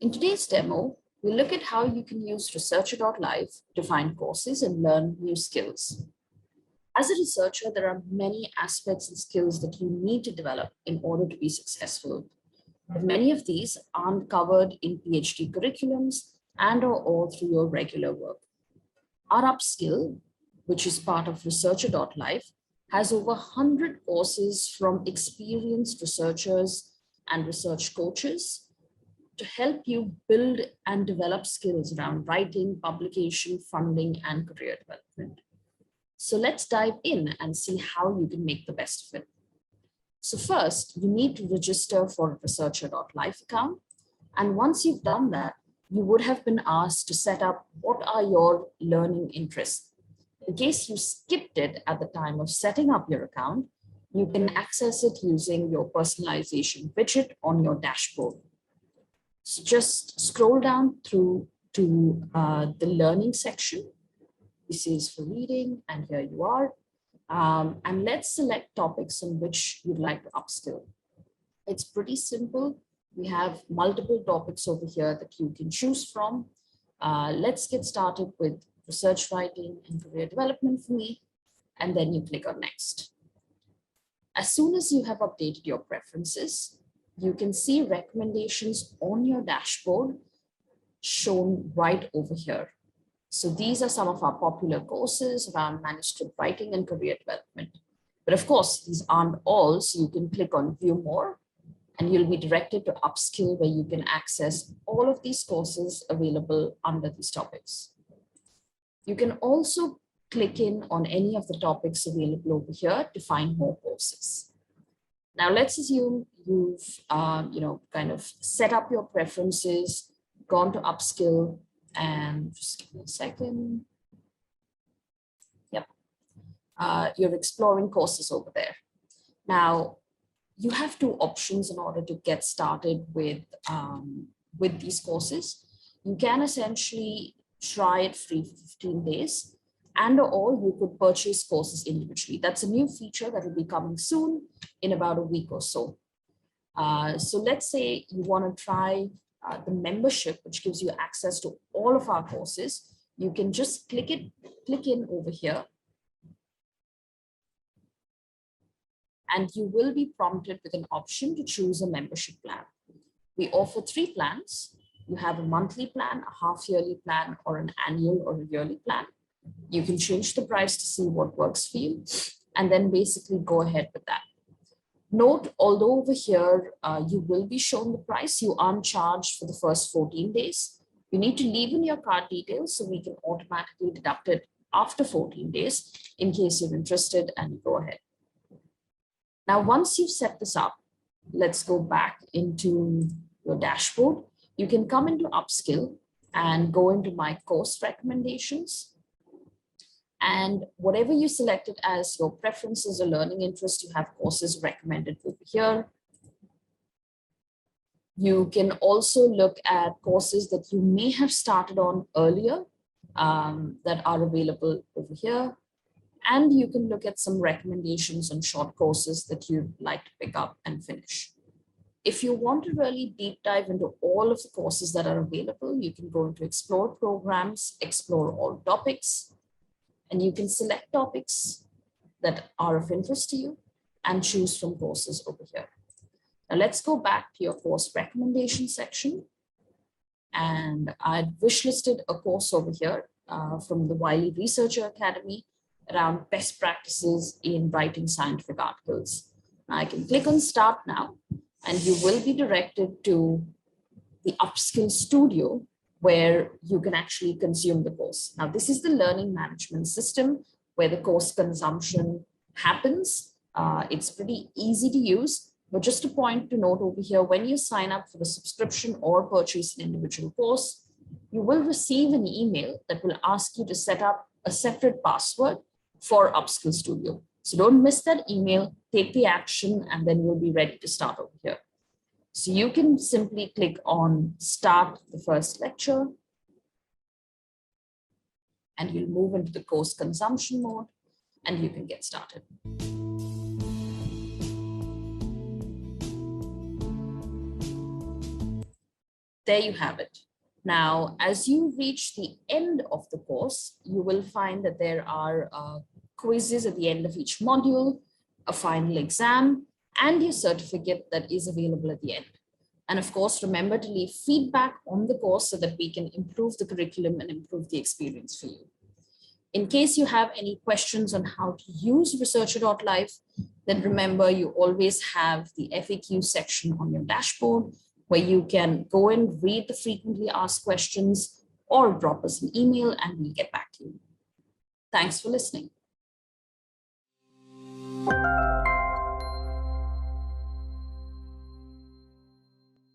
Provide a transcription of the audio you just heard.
In today's demo, we look at how you can use Researcher.Life to find courses and learn new skills. As a researcher, there are many aspects and skills that you need to develop in order to be successful. But many of these aren't covered in PhD curriculums and or all through your regular work. Our upskill, which is part of Researcher.Life, has over 100 courses from experienced researchers and research coaches to help you build and develop skills around writing, publication, funding, and career development. So let's dive in and see how you can make the best of it. So first, you need to register for a Researcher.Life account. And once you've done that, you would have been asked to set up what are your learning interests. In case you skipped it at the time of setting up your account, you can access it using your personalization widget on your dashboard. So just scroll down through to the learning section. This is for reading, and here you are. And let's select topics on which you'd like to upskill. It's pretty simple. We have multiple topics over here that you can choose from. Let's get started with research writing and career development for me, and then you click on next. As soon as you have updated your preferences, you can see recommendations on your dashboard shown right over here. So these are some of our popular courses around manuscript writing and career development. But of course, these aren't all, so you can click on View More, and you'll be directed to Upskill, where you can access all of these courses available under these topics. You can also click in on any of the topics available over here to find more courses. Now, let's assume you've kind of set up your preferences, gone to Upskill, and just give me a second. Yep, you're exploring courses over there. Now, you have two options in order to get started with these courses. You can essentially try it free for 15 days, and or you could purchase courses individually. That's a new feature that will be coming soon in about a week or so. So let's say you want to try the membership, which gives you access to all of our courses. You can just click in over here, and you will be prompted with an option to choose a membership plan. We offer 3 plans. You have a monthly plan, a half-yearly plan, or an annual or a yearly plan. You can change the price to see what works for you, and then basically go ahead with that. Note, although over here you will be shown the price, you aren't charged for the first 14 days. You need to leave in your card details so we can automatically deduct it after 14 days in case you're interested, and go ahead. Now, once you've set this up, let's go back into your dashboard. You can come into Upskill and go into My Course Recommendations. And whatever you selected as your preferences or learning interest, you have courses recommended over here. You can also look at courses that you may have started on earlier that are available over here. And you can look at some recommendations on short courses that you'd like to pick up and finish. If you want to really deep dive into all of the courses that are available, you can go into Explore Programs, Explore All Topics, and you can select topics that are of interest to you and choose from courses over here. Now let's go back to your course recommendation section. And I'd wishlisted a course over here from the Wiley Researcher Academy around best practices in writing scientific articles. Now I can click on Start Now, and you will be directed to the Upskill Studio, where you can actually consume the course. Now, this is the learning management system where the course consumption happens. It's pretty easy to use, but just a point to note over here, when you sign up for the subscription or purchase an individual course, you will receive an email that will ask you to set up a separate password for Upskill Studio. So don't miss that email, take the action, and then you'll be ready to start over here. So you can simply click on Start the First Lecture, and you'll move into the course consumption mode, and you can get started. There you have it. Now, as you reach the end of the course, you will find that there are quizzes at the end of each module, a final exam, and your certificate that is available at the end. And of course, remember to leave feedback on the course so that we can improve the curriculum and improve the experience for you. In case you have any questions on how to use Researcher.Life, then remember you always have the FAQ section on your dashboard where you can go and read the frequently asked questions or drop us an email and we'll get back to you. Thanks for listening.